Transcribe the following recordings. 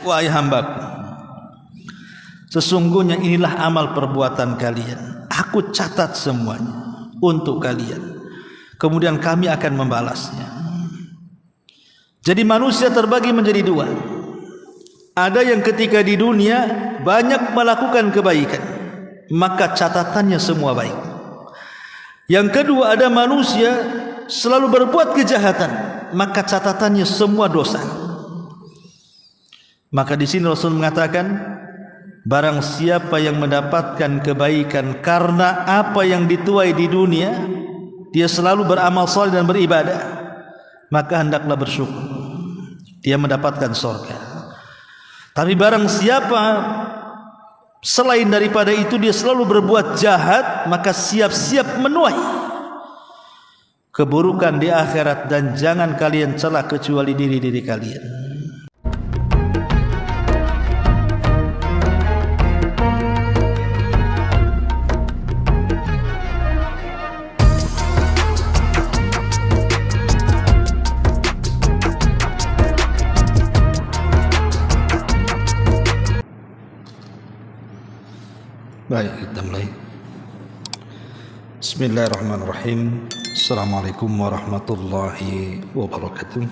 wahai hambaku, sesungguhnya inilah amal perbuatan kalian. Aku catat semuanya untuk kalian. Kemudian kami akan membalasnya. Jadi manusia terbagi menjadi dua. Ada yang ketika di dunia banyak melakukan kebaikan, maka catatannya semua baik. Yang kedua, ada manusia selalu berbuat kejahatan, maka catatannya semua dosa. Maka di sini Rasul mengatakan, barang siapa yang mendapatkan kebaikan karena apa yang dituai di dunia, dia selalu beramal saleh dan beribadah, maka hendaklah bersyukur, dia mendapatkan surga. Tapi barang siapa selain daripada itu dia selalu berbuat jahat, maka siap-siap menuai keburukan di akhirat, dan jangan kalian celak kecuali diri-diri kalian. Baik, kita mulai. Bismillahirrahmanirrahim. Assalamualaikum warahmatullahi wabarakatuh.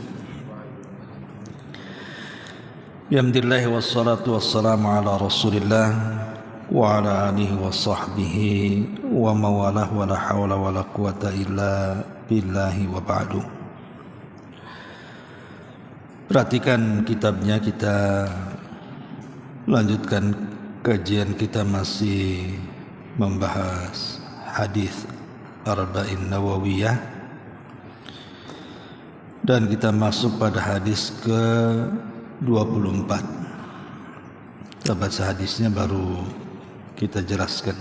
Alhamdulillah wassalatu wassalamu ala Rasulillah wa ala alihi wa sahbihi wa mawalah wa la hawla wa la quwata illa billahi wa ba'du. Perhatikan kitabnya, kita lanjutkan kajian kita, masih membahas hadis Arba'in Nawawiyah, dan kita masuk pada hadis ke-24. Kita baca hadisnya baru kita jelaskan.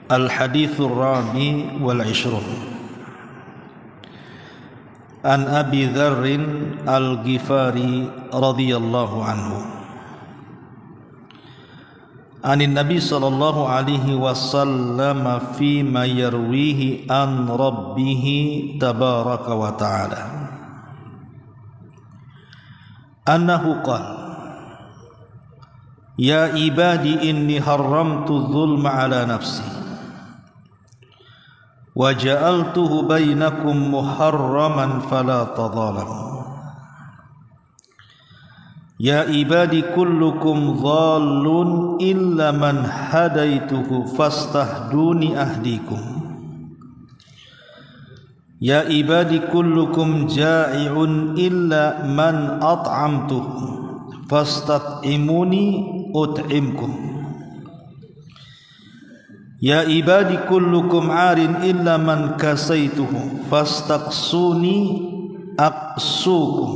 Al-hadithur rabi wal 'ishrun an Abi Dzarrin Al-Ghifari radhiyallahu anhu anin Nabi sallallahu alaihi wasallam fi ma yarwihi an rabbih tabaraka wa ta'ala annahu qala ya ibadi inni haramtu dzulma ala nafsi wa ja'altuhu bainakum muharraman fala tadhalamu ya ibadi kullukum dhallun illa man hadaituhu fastahduni ahdikum ya ibadi kullukum ja'i'un illa man at'amtuhu fastat'imuni ut'imkum ya ibadi kullukum 'arin illa man kasaituhu fastaqsuni aqsukum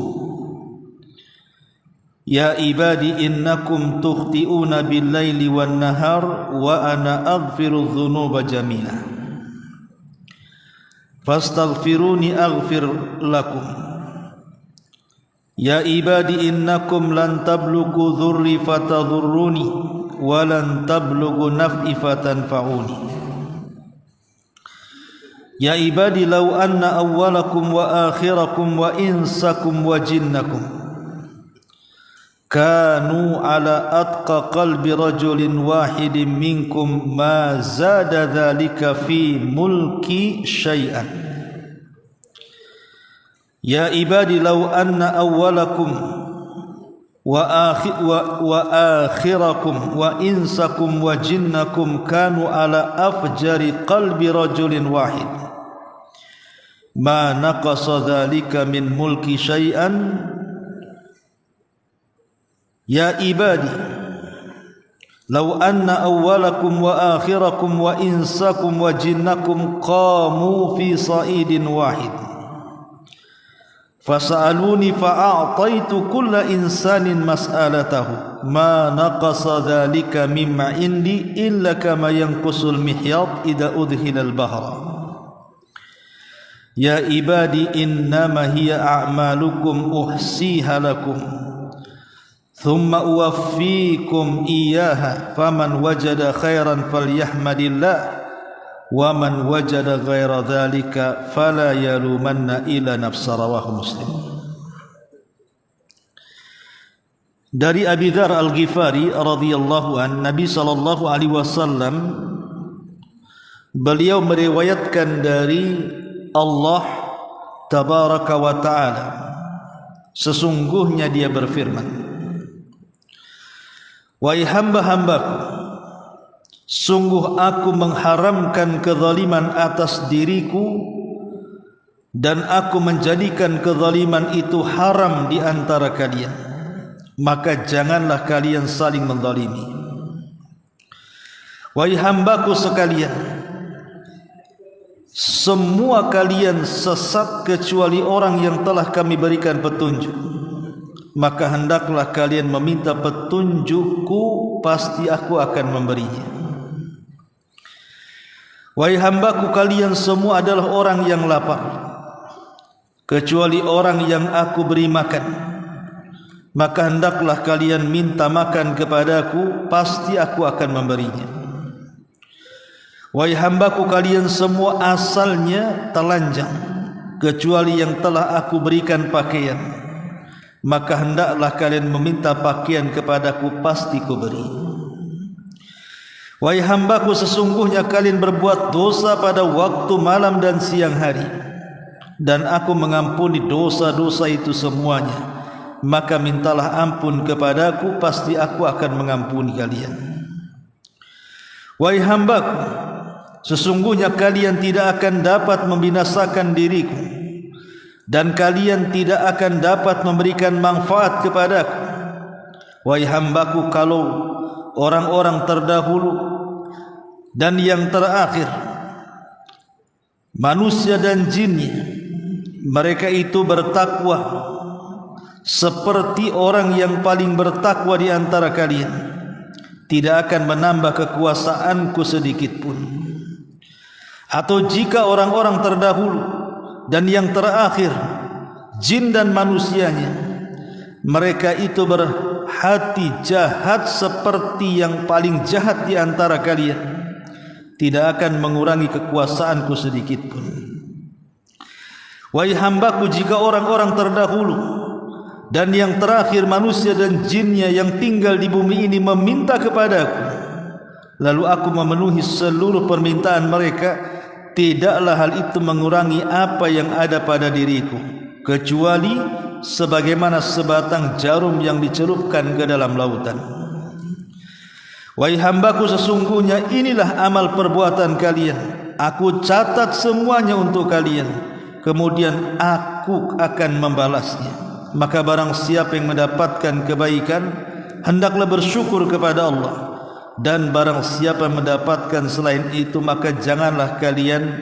ya ibadi innakum tukhti'una bil-laili wan-nahar wa ana aghfiru dhunuba jami'a fastaghfiruni aghfir lakum ya ibadi innakum lan tablughu dhurri fatadhurruni walan tablughu naf'i fatanfa'uni ya ibadi law anna awwalakum wa akhirakum wa insakum wa jinnakum kanu ala atqa qalbi rajulin wahidin minkum ma zada dhalika fi mulki syai'an ya ibadi law anna awwalakum wa akhirakum wa insakum wa jinnakum kanu ala afjari qalbi rajulin wahid ma naqasa dhalika min mulki syai'an ya ibadi law anna awwalakum wa akhirakum wa insakum wa jinnakum qamu fi sa'idin wahid fasa'aluni fa'a'taitu kulla insanin mas'alatahu ma naqasa dhalika mimma indi illa kama yanqusul mihyat idha udhilal bahra ya ibadi innama hiya a'malukum uhsiha lakum thumma uwaffikum iyyaha faman wajada khairan falyahmadillah wa man wajada ghaira dzalika fala yalumanna ila nafsa. Rawahu Muslim. Dari Abi Dzar Al-Ghifari radhiyallahu an, Nabi sallallahu alaihi wasallam beliau meriwayatkan dari Allah tabaraka wa taala, sesungguhnya dia berfirman, wahai hamba-hambaku, sungguh aku mengharamkan kezaliman atas diriku dan aku menjadikan kezaliman itu haram di antara kalian. Maka janganlah kalian saling menzalimi. Wahai hambaku sekalian, semua kalian sesat kecuali orang yang telah kami berikan petunjuk. Maka hendaklah kalian meminta petunjukku, pasti aku akan memberinya. Wahai hambaku, kalian semua adalah orang yang lapar, kecuali orang yang aku beri makan. Maka hendaklah kalian minta makan kepadaku, pasti aku akan memberinya. Wahai hambaku, kalian semua asalnya telanjang, kecuali yang telah aku berikan pakaian. Maka hendaklah kalian meminta pakaian kepadaku, pasti ku beri. Wahai hambaku, sesungguhnya kalian berbuat dosa pada waktu malam dan siang hari, dan aku mengampuni dosa-dosa itu semuanya. Maka mintalah ampun kepadaku, pasti aku akan mengampuni kalian. Wahai hambaku, sesungguhnya kalian tidak akan dapat membinasakan diriku, dan kalian tidak akan dapat memberikan manfaat kepadaku. Wahai hambaku, kalau orang-orang terdahulu dan yang terakhir, manusia dan jinnya, mereka itu bertakwa seperti orang yang paling bertakwa di antara kalian, tidak akan menambah kekuasaanku sedikit pun. Atau jika orang-orang terdahulu dan yang terakhir, jin dan manusianya, mereka itu berhati jahat seperti yang paling jahat di antara kalian, tidak akan mengurangi kekuasaanku sedikit pun. Wahai hambaku, jika orang-orang terdahulu dan yang terakhir manusia dan jinnya yang tinggal di bumi ini meminta kepadaku, lalu aku memenuhi seluruh permintaan mereka, tidaklah hal itu mengurangi apa yang ada pada diriku, kecuali sebagaimana sebatang jarum yang dicelupkan ke dalam lautan. Wahai hambaku, sesungguhnya inilah amal perbuatan kalian, aku catat semuanya untuk kalian, kemudian aku akan membalasnya. Maka barang siapa yang mendapatkan kebaikan, hendaklah bersyukur kepada Allah, dan barang siapa yang mendapatkan selain itu, maka janganlah kalian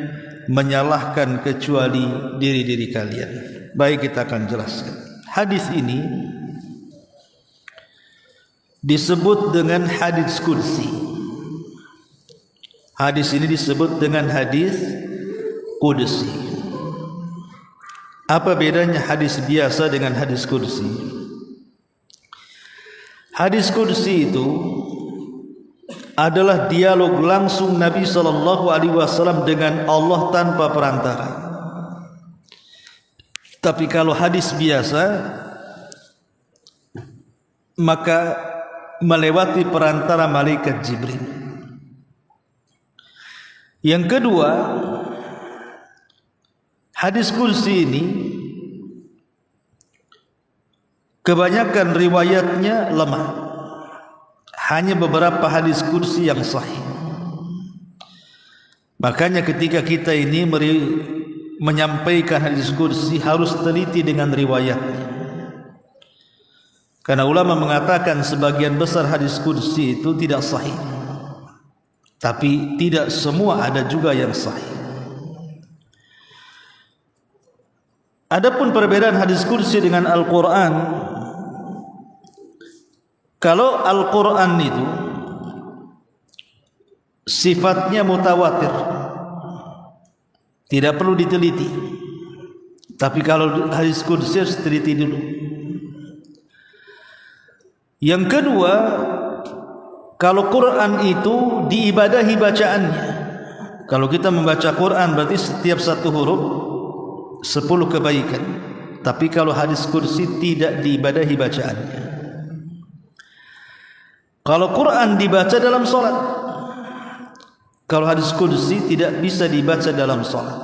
menyalahkan kecuali diri-diri kalian. Baik, kita akan jelaskan. Hadis ini disebut dengan hadis qudsi. Hadis ini disebut dengan hadis qudsi. Apa bedanya hadis biasa dengan hadis qudsi? Hadis qudsi itu adalah dialog langsung Nabi SAW dengan Allah tanpa perantara. Tapi kalau hadis biasa, maka melewati perantara malaikat Jibril. Yang kedua, hadis qudsi ini kebanyakan riwayatnya lemah. Hanya beberapa hadis qudsi yang sahih. Makanya ketika kita ini menyampaikan hadis qudsi harus teliti dengan riwayatnya. Karena ulama mengatakan sebagian besar hadis qudsi itu tidak sahih. Tapi tidak semua, ada juga yang sahih. Adapun perbedaan hadis qudsi dengan Al-Quran, kalau Al-Quran itu sifatnya mutawatir, tidak perlu diteliti. Tapi kalau hadis qudsi harus diteliti dulu. Yang kedua, kalau Quran itu diibadahi bacaannya. Kalau kita membaca Quran berarti setiap satu huruf 10 kebaikan. Tapi kalau hadis kursi tidak diibadahi bacaannya. Kalau Quran dibaca dalam salat, kalau hadis kursi tidak bisa dibaca dalam salat.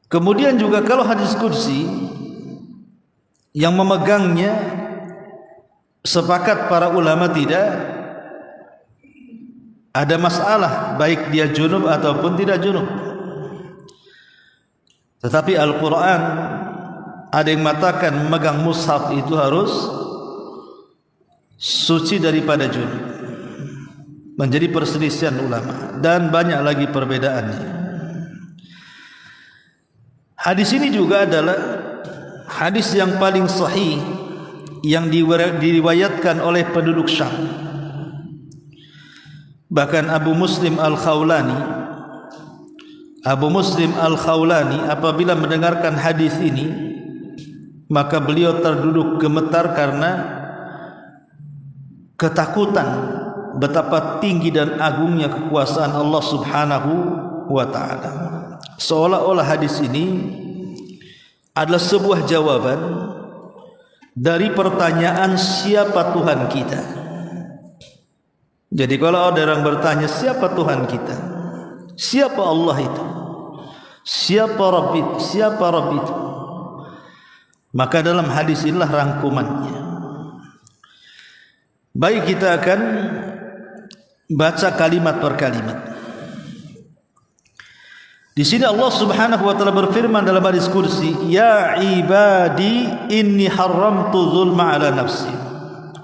Kemudian juga kalau hadis kursi yang memegangnya sepakat para ulama tidak ada masalah baik dia junub ataupun tidak junub. Tetapi Al-Quran ada yang mengatakan memegang mushaf itu harus suci daripada junub. Menjadi perselisihan ulama dan banyak lagi perbedaannya. Hadis ini juga adalah hadis yang paling sahih yang diriwayatkan oleh penduduk Syam. Bahkan Abu Muslim Al-Khawlani apabila mendengarkan hadis ini, maka beliau terduduk gemetar karena ketakutan betapa tinggi dan agungnya kekuasaan Allah Subhanahu wa ta'ala. Seolah-olah hadis ini adalah sebuah jawaban dari pertanyaan siapa Tuhan kita. Jadi kalau ada orang bertanya siapa Tuhan kita, siapa Allah itu, siapa Rabb itu, maka dalam hadis inilah rangkumannya. Baik, kita akan baca kalimat per kalimat. Di sini Allah Subhanahu wa taala berfirman dalam hadis kursi, "Ya ibadi inni haramtu zulma ala nafsi."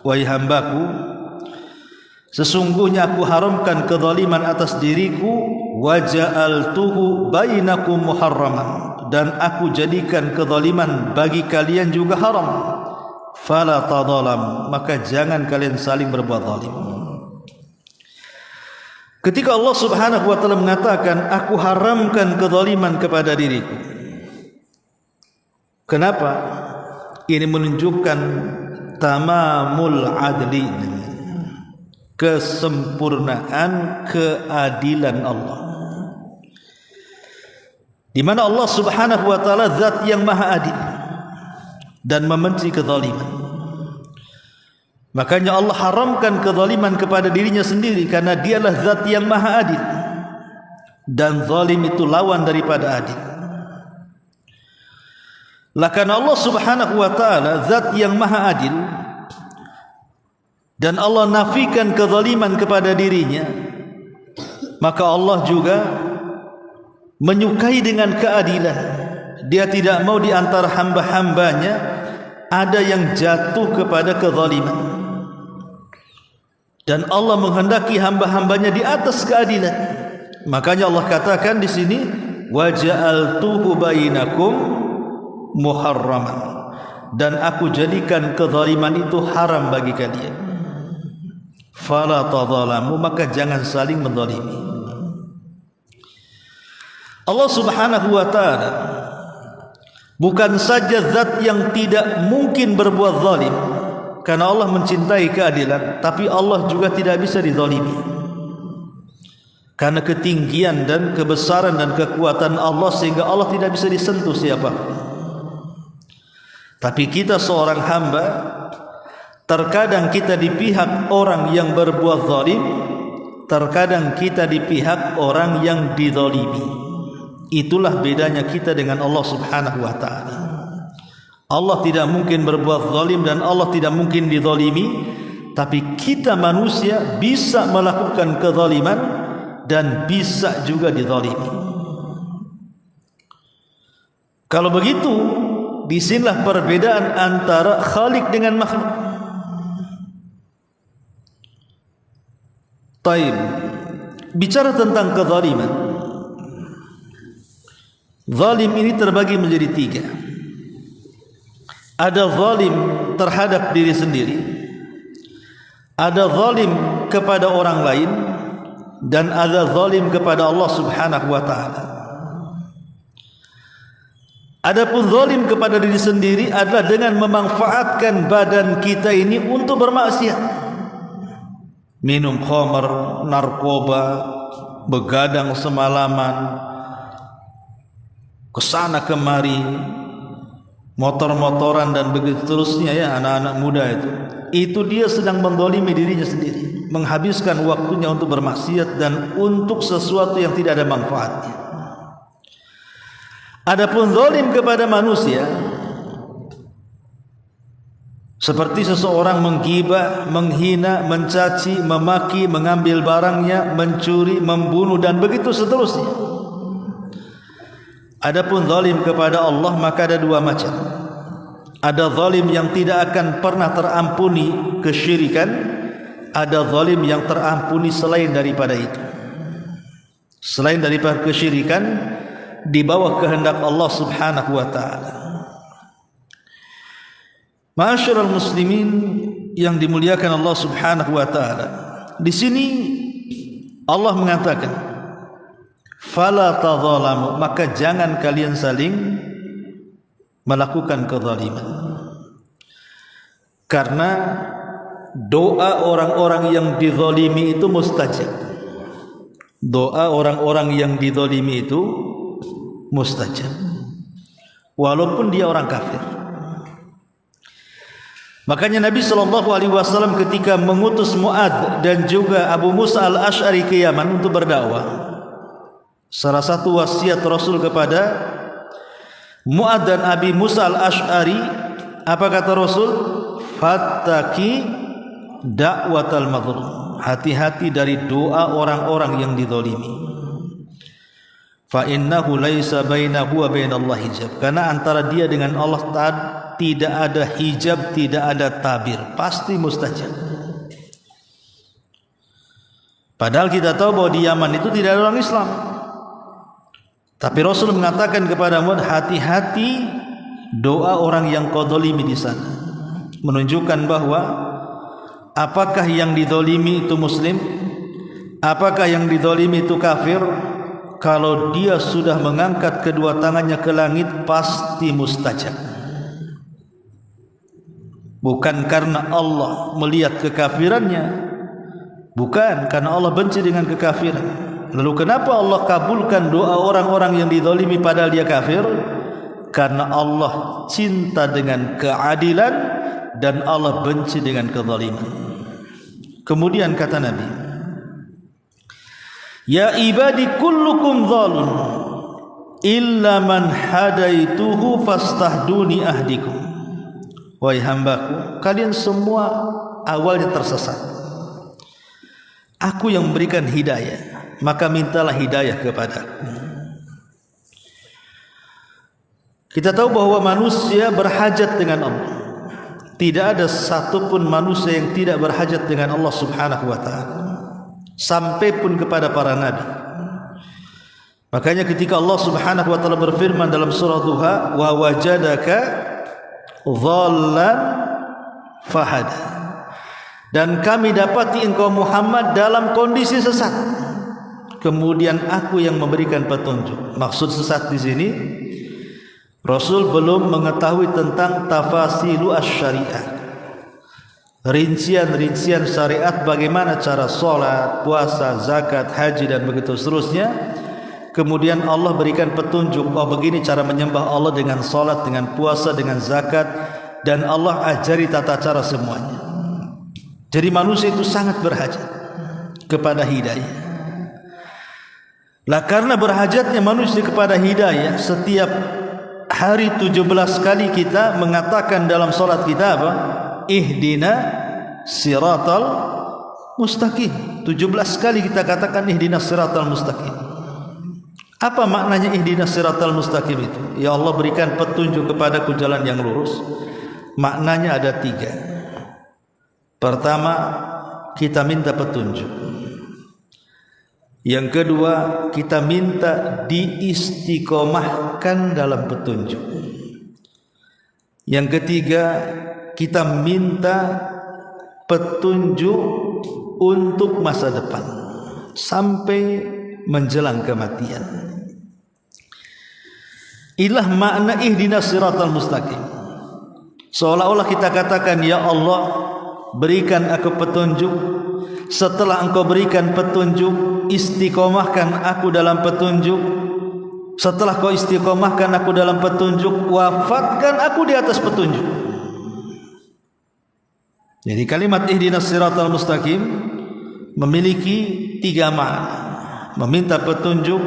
Wahai hambaku, sesungguhnya aku haramkan kezaliman atas diriku, wa ja'altuhu bainakum muharraman, dan aku jadikan kezaliman bagi kalian juga haram. Fala tadzalam, maka jangan kalian saling berbuat zalim. Ketika Allah Subhanahu wa taala mengatakan aku haramkan kezaliman kepada diriku, kenapa? Ini menunjukkan tamamul adli, kesempurnaan keadilan Allah, di mana Allah Subhanahu wa taala zat yang maha adil dan membenci kezaliman. Makanya Allah haramkan kezaliman kepada dirinya sendiri karena dialah zat yang maha adil, dan zalim itu lawan daripada adil. Lah karena Allah Subhanahu wa taala zat yang maha adil dan Allah nafikan kezaliman kepada dirinya, maka Allah juga menyukai dengan keadilan. Dia tidak mau di antara hamba-hambanya ada yang jatuh kepada kezaliman, dan Allah menghendaki hamba-hambanya di atas keadilan. Makanya Allah katakan di sini, wa ja'altuhu bainakum muharraman, dan aku jadikan kezaliman itu haram bagi kalian. Fala tadzalamu, maka jangan saling menzalimi. Allah Subhanahu wa taala bukan saja zat yang tidak mungkin berbuat zalim, karena Allah mencintai keadilan, tapi Allah juga tidak bisa dizalimi. Karena ketinggian dan kebesaran dan kekuatan Allah, sehingga Allah tidak bisa disentuh siapapun. Tapi kita seorang hamba, terkadang kita di pihak orang yang berbuat zalim, terkadang kita di pihak orang yang dizalimi. Itulah bedanya kita dengan Allah Subhanahu wa taala. Allah tidak mungkin berbuat zalim dan Allah tidak mungkin dizalimi, tapi kita manusia bisa melakukan kezaliman dan bisa juga dizalimi. Kalau begitu, disinilah perbedaan antara Khalik dengan makhluk. Taib, bicara tentang kezaliman, zalim ini terbagi menjadi 3. Ada zalim terhadap diri sendiri, ada zalim kepada orang lain, dan ada zalim kepada Allah Subhanahu wa taala. Adapun zalim kepada diri sendiri adalah dengan memanfaatkan badan kita ini untuk bermaksiat. minum khamar, narkoba, begadang semalaman, kesana kemari, motor-motoran dan begitu terusnya ya, anak-anak muda itu dia sedang mendolimi dirinya sendiri, menghabiskan waktunya untuk bermaksiat dan untuk sesuatu yang tidak ada manfaatnya. Adapun zalim kepada manusia, seperti seseorang menggibah, menghina, mencaci, memaki, mengambil barangnya, mencuri, membunuh dan begitu seterusnya. Adapun zalim kepada Allah maka ada dua macam. Ada zalim yang tidak akan pernah terampuni kesyirikan, ada zalim yang terampuni selain daripada itu. Selain daripada kesyirikan di bawah kehendak Allah Subhanahu wa taala. Ma'asyiral muslimin yang dimuliakan Allah Subhanahu wa taala. Di sini Allah mengatakan, fala tadzalamu, maka jangan kalian saling melakukan kezaliman. Karena doa orang-orang yang dizalimi itu mustajab. Doa orang-orang yang dizalimi itu mustajab, walaupun dia orang kafir. Makanya Nabi SAW ketika mengutus Mu'adz dan juga Abu Musa al-Ash'ari ke Yaman untuk berdakwah, salah satu wasiat Rasul kepada Mu'adz dan Abi Musa al-Ash'ari, apa kata Rasul? Fattaqi da'watal mazlum, hati-hati dari doa orang-orang yang dizalimi. Fa innahu laisa bainahu wa bainallahi hijab, karena antara dia dengan Allah tidak ada hijab, tidak ada tabir, pasti mustajab. Padahal kita tahu bahwa di Yaman itu tidak ada orang Islam. Tapi Rasul mengatakan kepada Mu'adz, hati-hati doa orang yang kau zalimi di sana. Menunjukkan bahwa apakah yang dizalimi itu muslim, apakah yang dizalimi itu kafir, kalau dia sudah mengangkat kedua tangannya ke langit pasti mustajab. Bukan karena Allah melihat kekafirannya, bukan karena Allah benci dengan kekafiran. Lalu kenapa Allah kabulkan doa orang-orang yang dizalimi padahal dia kafir? Karena Allah cinta dengan keadilan dan Allah benci dengan kezaliman. Kemudian kata Nabi, ya ibadi kullukum zalun illa man hadaituhu fastahduni ahdikum. Wahai hambaku, kalian semua awalnya tersesat. Aku yang memberikan hidayah, maka mintalah hidayah kepadaku. Kita tahu bahwa manusia berhajat dengan Allah. Tidak ada satupun manusia yang tidak berhajat dengan Allah Subhanahu wa ta'ala, sampai pun kepada para nabi. Makanya ketika Allah Subhanahu wa ta'ala berfirman dalam surah Duha, wa wajadaka dhallan fahada, dan kami dapati engkau Muhammad dalam kondisi sesat, kemudian aku yang memberikan petunjuk. Maksud sesat di sini, Rasul belum mengetahui tentang tafasilu asy-syariah, rincian-rincian syariat, bagaimana cara sholat, puasa, zakat, haji dan begitu seterusnya. Kemudian Allah berikan petunjuk, oh begini cara menyembah Allah dengan sholat, dengan puasa, dengan zakat, dan Allah ajari tata cara semuanya. Jadi manusia itu sangat berhajat kepada hidayah. Lah karena berhajatnya manusia kepada hidayah, setiap hari 17 kali kita mengatakan dalam sholat kita apa? Ihdina siratal mustaqim. 17 kali kita katakan ihdina siratal mustaqim. Apa maknanya ihdinas siratal mustaqim itu? Ya Allah, berikan petunjuk kepadaku jalan yang lurus. Maknanya ada 3. Pertama, kita minta petunjuk. Yang kedua, kita minta diistiqomahkan dalam petunjuk. Yang ketiga, kita minta petunjuk untuk masa depan sampai menjelang kematian. Inilah makna ihdinas siratal mustaqim. Seolah-olah kita katakan, ya Allah, berikan aku petunjuk Setelah engkau berikan petunjuk, istiqomahkan aku dalam petunjuk. Setelah kau istiqomahkan aku dalam petunjuk, wafatkan aku di atas petunjuk. Jadi kalimat ihdinas siratal mustaqim memiliki 3 makna. Meminta petunjuk,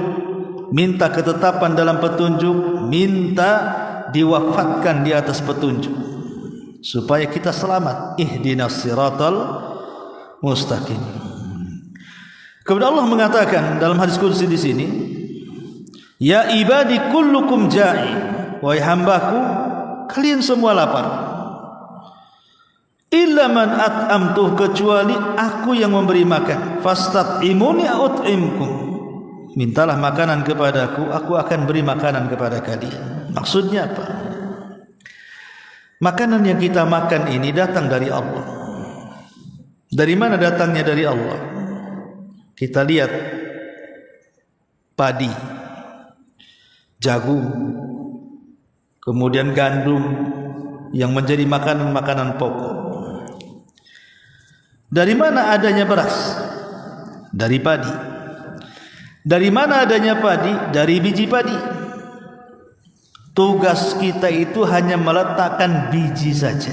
minta ketetapan dalam petunjuk, minta diwafatkan di atas petunjuk, supaya kita selamat. Ihdinas siratal mustaqim. Kemudian Allah mengatakan dalam hadis qudsi di sini, ya ibadi kullukum ja'i, wahai hambaku kalian semua lapar. Illa man at'amtuh, kecuali aku yang memberi makan. Fastat'imuni a'ut'imkum, mintalah makanan kepadaku, aku akan beri makanan kepada kalian. Maksudnya apa? Makanan yang kita makan ini datang dari Allah. Dari mana datangnya? Dari Allah. Kita lihat padi, jagung, kemudian gandum yang menjadi makanan-makanan pokok. Dari mana adanya beras? Dari padi. Dari mana adanya padi? Dari biji padi. Tugas kita itu hanya meletakkan biji saja,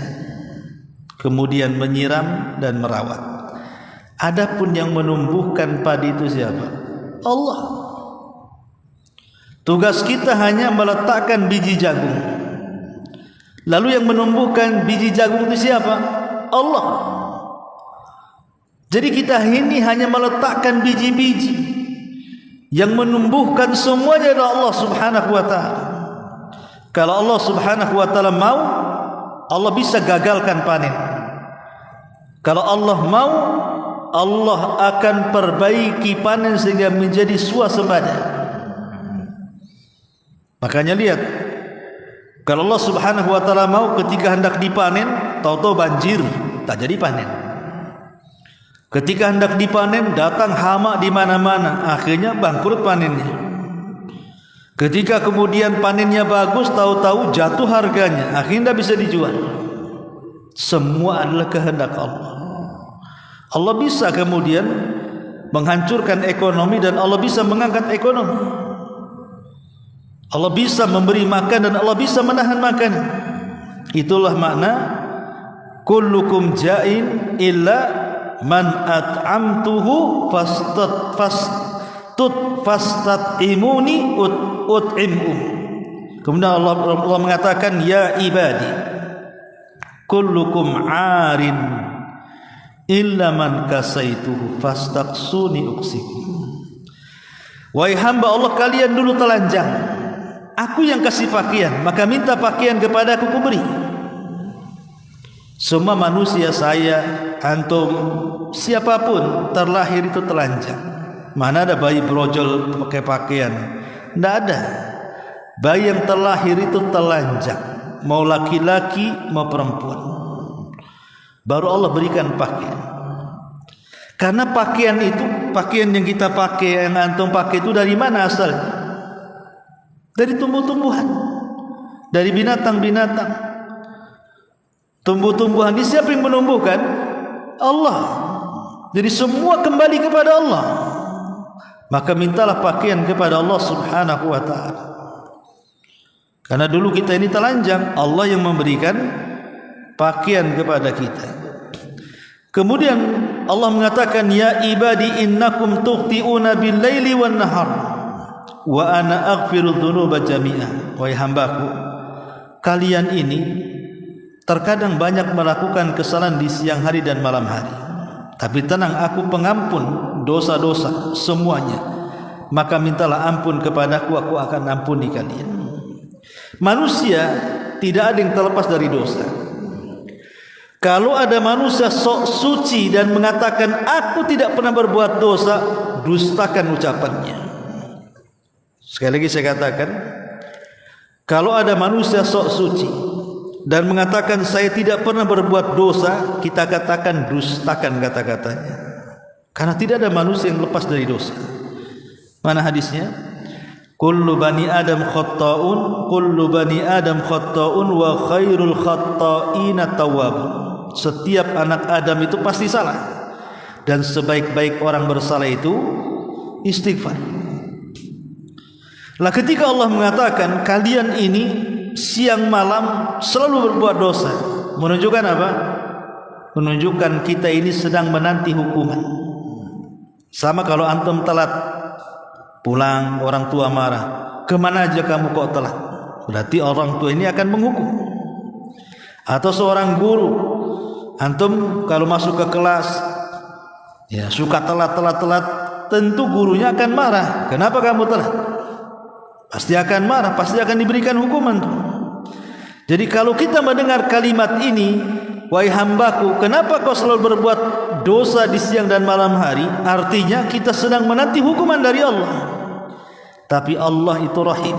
kemudian menyiram dan merawat. Adapun yang menumbuhkan padi itu siapa? Allah. Tugas kita hanya meletakkan biji jagung. Lalu yang menumbuhkan biji jagung itu siapa? Allah. Jadi kita ini hanya meletakkan biji-biji, yang menumbuhkan semuanya adalah Allah Subhanahu wa taala. Kalau Allah Subhanahu wa taala mau, Allah bisa gagalkan panen. Kalau Allah mau, Allah akan perbaiki panen sehingga menjadi swasembada. Makanya lihat, kalau Allah Subhanahu wa taala mau, ketika hendak dipanen, tahu-tahu banjir, tak jadi panen. Ketika hendak dipanen, datang hama di mana-mana, akhirnya bangkrut panennya. Ketika kemudian panennya bagus, tahu-tahu jatuh harganya, akhirnya tidak bisa dijual. Semua adalah kehendak Allah. Allah bisa kemudian menghancurkan ekonomi dan Allah bisa mengangkat ekonomi. Allah bisa memberi makan dan Allah bisa menahan makan. Itulah makna kullukum ja'in illa man at'amtuhu fastat'imuni ut'imum. Kemudian Allah mengatakan, ya ibadi kullukum 'arin illa man kasaituhu fastaqsuni uksikum. Wahai hamba Allah, kalian dulu telanjang, aku yang kasih pakaian, maka minta pakaian kepada aku, kuberi. Semua manusia, saya, antum, siapapun terlahir itu telanjang. Mana ada bayi brojol pakai pakaian? Tidak ada. Bayi yang terlahir itu telanjang, mau laki-laki mau perempuan. Baru Allah berikan pakaian. Karena pakaian itu, pakaian yang kita pakai, yang antum pakai itu dari mana asalnya? Dari tumbuh-tumbuhan, dari binatang-binatang. Tumbuh-tumbuhan ini siapa yang menumbuhkan? Allah. Jadi semua kembali kepada Allah. Maka mintalah pakaian kepada Allah Subhanahu wa ta'ala. Karena dulu kita ini telanjang, Allah yang memberikan pakaian kepada kita. Kemudian Allah mengatakan, ya ibadi innakum tukhti'una bil laili wan nahar wa ana aghfiru dzunuba jami'ah. Wahai hambaku, kalian ini terkadang banyak melakukan kesalahan di siang hari dan malam hari. Tapi tenang, aku pengampun dosa-dosa semuanya. Maka mintalah ampun kepadaku, aku akan ampuni kalian. Manusia tidak ada yang terlepas dari dosa. Kalau ada manusia sok suci dan mengatakan aku tidak pernah berbuat dosa, dustakan ucapannya. Sekali lagi saya katakan, kalau ada manusia sok suci dan mengatakan saya tidak pernah berbuat dosa, kita katakan dustakan kata-katanya. Karena tidak ada manusia yang lepas dari dosa. Mana hadisnya? Kullu bani Adam khatta'un, kullu bani Adam khatta'un wa khairul khatta'ina tawwabun. Setiap anak Adam itu pasti salah, dan sebaik-baik orang bersalah itu istighfar. Lah ketika Allah mengatakan kalian ini siang malam selalu berbuat dosa, menunjukkan apa? Menunjukkan kita ini sedang menanti hukuman. Sama kalau antum telat pulang, orang tua marah, kemana aja kamu kok telat? Berarti orang tua ini akan menghukum. Atau seorang guru, antum kalau masuk ke kelas ya suka telat, tentu gurunya akan marah. Kenapa kamu telat? Pasti akan marah, pasti akan diberikan hukuman. Jadi kalau kita mendengar kalimat ini, wahai hambaku, kenapa kau selalu berbuat dosa di siang dan malam hari? Artinya kita sedang menanti hukuman dari Allah. Tapi Allah itu rahim,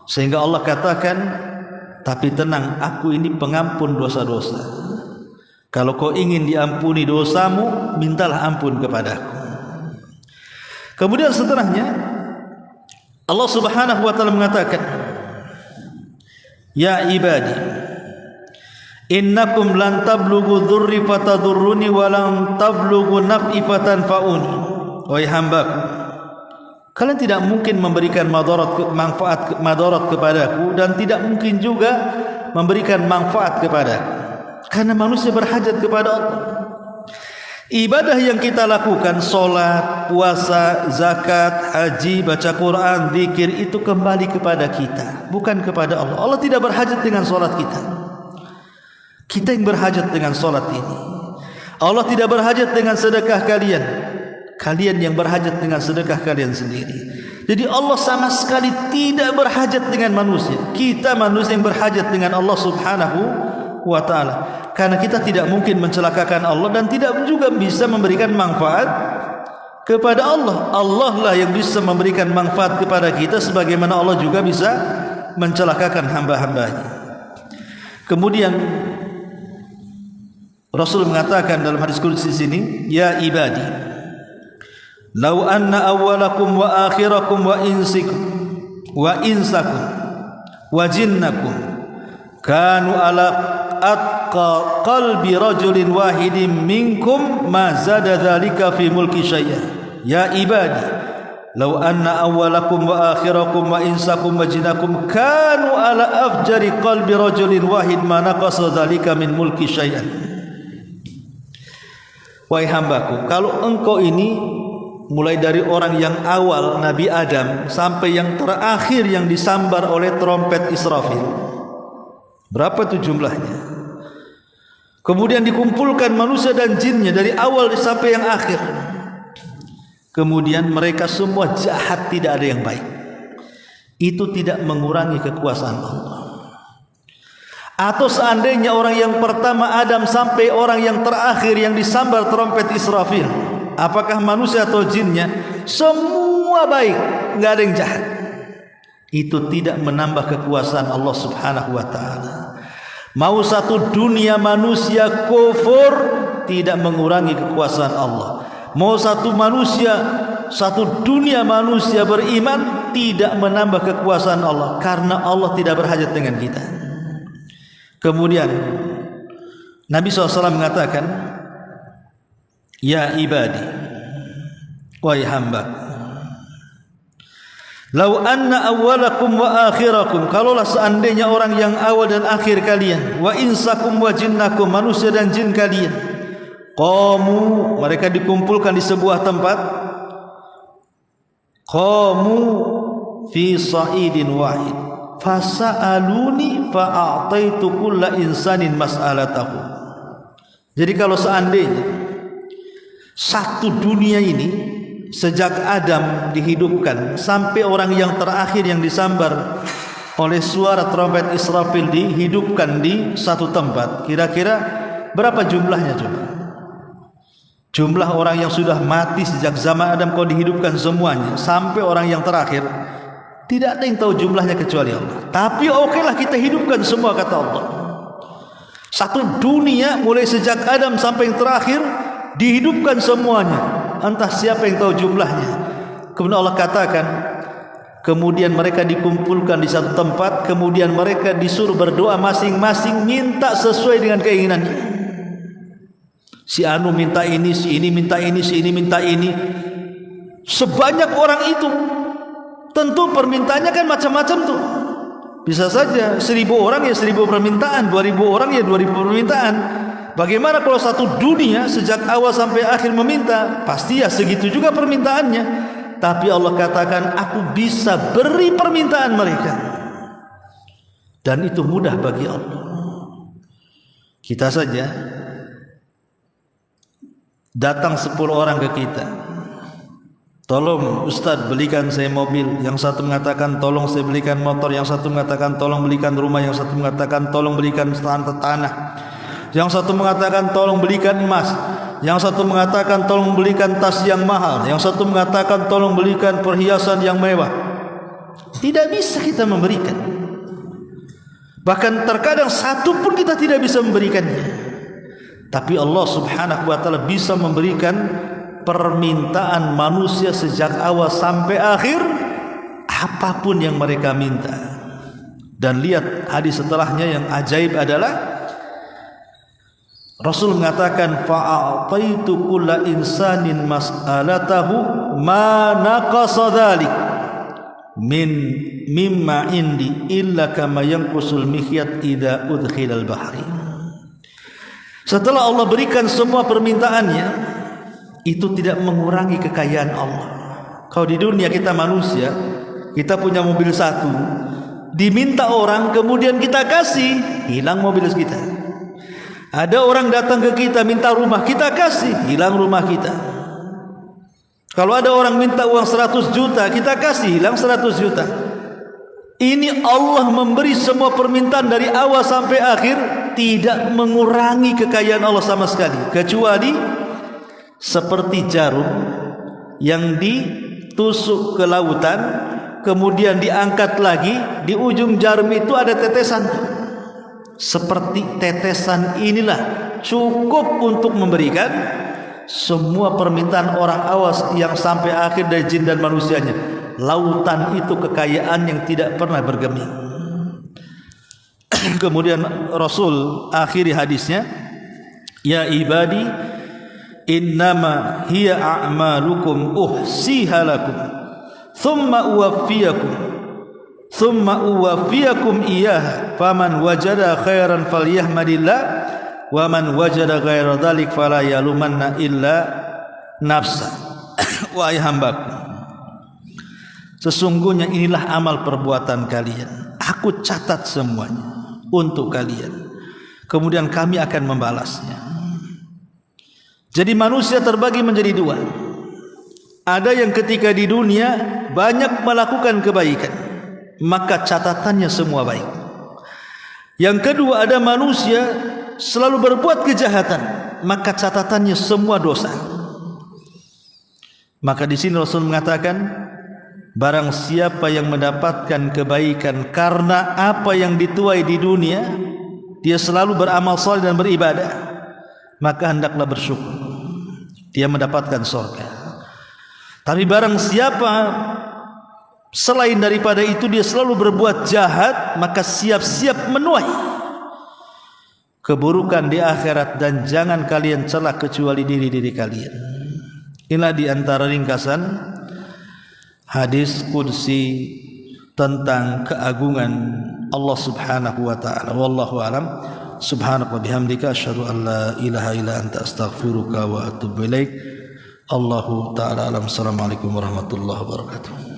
sehingga Allah katakan, tapi tenang, aku ini pengampun dosa-dosa. Kalau kau ingin diampuni dosamu, mintalah ampun kepadaku. Kemudian setelahnya Allah Subhanahu wa taala mengatakan, ya ibadi, innakum lan tablughu dzurri fatadurruni wa lan tablughu naf'i fatanfa'uni. Wahai hambaku, kalian tidak mungkin memberikan manfaat kepadaku dan tidak mungkin juga memberikan manfaat kepadaku, karena manusia berhajat kepada Allah. Ibadah yang kita lakukan, solat, puasa, zakat, haji, baca Quran, zikir, itu kembali kepada kita, bukan kepada Allah. Allah tidak berhajat dengan solat kita. Kita yang berhajat dengan solat ini. Allah tidak berhajat dengan sedekah kalian. Kalian yang berhajat dengan sedekah kalian sendiri. Jadi Allah sama sekali tidak berhajat dengan manusia. Kita manusia yang berhajat dengan Allah Subhanahu wa ta'ala. Karena kita tidak mungkin mencelakakan Allah dan tidak juga bisa memberikan manfaat kepada Allah. Allah lah yang bisa memberikan manfaat kepada kita, sebagaimana Allah juga bisa mencelakakan hamba-hambanya. Kemudian Rasul mengatakan dalam hadis qudsi sini, ya ibadi, lau anna awwalakum wa akhirakum wa insakum wa jinnakum kanu ala atqa qalbi rajulin wahidin minkum ma zada dzalika fi mulki syai'a. Ya ibadi, law anna awwalakum wa akhirakum wa insakum wa jinnakum kanu ala afjari qalbi rajulin wahid ma naqasa dzalika min mulki syai'an. Wahai hambaku, kalau engkau ini mulai dari orang yang awal Nabi Adam sampai yang terakhir yang disambar oleh trompet Israfil, berapa itu jumlahnya? Kemudian dikumpulkan manusia dan jinnya dari awal sampai yang akhir. Kemudian mereka semua jahat, tidak ada yang baik. Itu tidak mengurangi kekuasaan Allah. Atau seandainya orang yang pertama Adam sampai orang yang terakhir yang disambar trompet Israfil, apakah manusia atau jinnya, semua baik, enggak ada yang jahat, itu tidak menambah kekuasaan Allah Subhanahu wa taala. Mau satu dunia manusia kufur, tidak mengurangi kekuasaan Allah. Mau satu dunia manusia beriman, tidak menambah kekuasaan Allah, karena Allah tidak berhajat dengan kita. Kemudian Nabi SAW mengatakan, ya ibadi, wahai hamba, lau anna awwalakum wa akhirakum, kalaulah seandainya orang yang awal dan akhir kalian, wa insakum wa jinnakum, manusia dan jin kalian, qamu, mereka dikumpulkan di sebuah tempat, qamu fi sa'idin wahid, fasa'aluni fa'a'taitu kulla insanin mas'alatahu. Jadi kalau seandainya satu dunia ini sejak Adam dihidupkan sampai orang yang terakhir yang disambar oleh suara trompet Israfil dihidupkan di satu tempat, kira-kira berapa jumlahnya coba? Jumlah orang yang sudah mati sejak zaman Adam kau dihidupkan semuanya sampai orang yang terakhir, tidak ada yang tahu jumlahnya kecuali Allah. Tapi okelah kita hidupkan semua, kata Allah. Satu dunia mulai sejak Adam sampai yang terakhir dihidupkan semuanya. Entah siapa yang tahu jumlahnya. Kemudian Allah katakan, kemudian mereka dikumpulkan di satu tempat, kemudian mereka disuruh berdoa masing-masing minta sesuai dengan keinginannya. Si anu minta ini, si ini minta ini, si ini minta ini. Sebanyak orang itu, tentu permintaannya kan macam-macam tuh. Bisa saja 1.000 orang ya 1.000 permintaan, 2.000 orang ya 2.000 permintaan. Bagaimana kalau satu dunia sejak awal sampai akhir meminta? Pasti ya segitu juga permintaannya. Tapi Allah katakan, aku bisa beri permintaan mereka. Dan itu mudah bagi Allah. Kita saja datang 10 orang ke kita, tolong Ustadz belikan saya mobil. Yang satu mengatakan tolong saya belikan motor, yang satu mengatakan tolong belikan rumah, yang satu mengatakan tolong belikan tanah, yang satu mengatakan tolong belikan emas, yang satu mengatakan tolong belikan tas yang mahal, yang satu mengatakan tolong belikan perhiasan yang mewah. Tidak bisa kita memberikan. Bahkan terkadang satu pun kita tidak bisa memberikannya. Tapi Allah subhanahu wa ta'ala bisa memberikan permintaan manusia sejak awal sampai akhir, apapun yang mereka minta. Dan lihat hadis setelahnya yang ajaib adalah Rasul mengatakan, fa'ataitu kulla insanin mas'alatahu ma naqasa dhalik mimma indi illa kama yanqusul mikhyat idza udkhilal bahri. Setelah Allah berikan semua permintaannya, itu tidak mengurangi kekayaan Allah. Kalau di dunia kita manusia, kita punya mobil satu, diminta orang kemudian kita kasih, hilang mobil kita. Ada orang datang ke kita minta rumah, kita kasih, hilang rumah kita. Kalau ada orang minta uang 100 juta, kita kasih, hilang 100 juta. Ini Allah memberi semua permintaan dari awal sampai akhir, tidak mengurangi kekayaan Allah sama sekali, kecuali seperti jarum yang ditusuk ke lautan kemudian diangkat lagi, di ujung jarum itu ada tetesan. Seperti tetesan inilah cukup untuk memberikan semua permintaan orang awas yang sampai akhir dari jin dan manusianya. Lautan itu kekayaan yang tidak pernah bergeming. Kemudian Rasul akhiri hadisnya, ya ibadi innama hiya a'malukum uhsiha lakum thumma uwaffiyakum iyyaha faman wajada khairan falyahmadillah wa man wajada ghaira dzalik fala yalumanna illa nafsa. Wahai hambaku, sesungguhnya inilah amal perbuatan kalian, aku catat semuanya untuk kalian, kemudian kami akan membalasnya. Jadi manusia terbagi menjadi dua. Ada yang ketika di dunia banyak melakukan kebaikan, maka catatannya semua baik. Yang kedua, ada manusia selalu berbuat kejahatan, maka catatannya semua dosa. Maka di sini Rasul mengatakan, barang siapa yang mendapatkan kebaikan karena apa yang dituai di dunia, dia selalu beramal saleh dan beribadah, maka hendaklah bersyukur, dia mendapatkan surga. Tapi barang siapa selain daripada itu dia selalu berbuat jahat, maka siap-siap menuai keburukan di akhirat, dan jangan kalian celak kecuali diri-diri kalian. Inilah di antara ringkasan hadis qudsi tentang keagungan Allah subhanahu wa ta'ala. Wallahu alam. Subhanaka wa bihamdika asyhadu an la ilaha illa anta astaghfiruka wa atubu ilaik. Allahu ta'ala alam. Assalamualaikum warahmatullahi wabarakatuh.